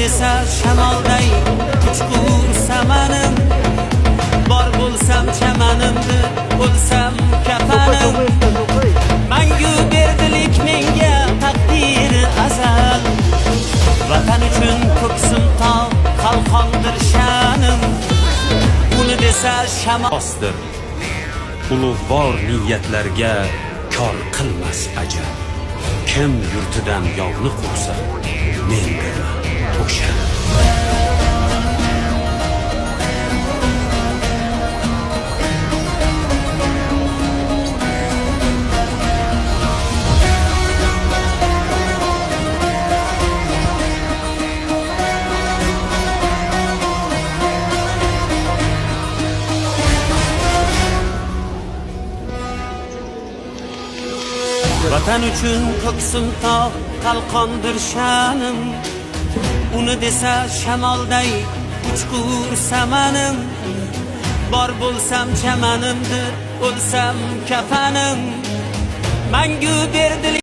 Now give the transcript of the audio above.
desa shamolday uchqur samanim, bor bo'lsam chamanimda, bo'lsam kafanim. Mangu berdilik menga taqdiri azal, vatan uchun ko'ksim tog' qalqondir sha'nim. Uni desa shamoldir, ulug'vor niyatlarga kor qilmas ajal. Kim yurtidan yovni qursa, mendir o'sha. Vatan uchun ko'ksim tog' qalqondir sha'nim. Uni desa shamolday uchqur samanim, bor bo'lsam chamanimdir, o'lsam kafanim. Mangu berdilik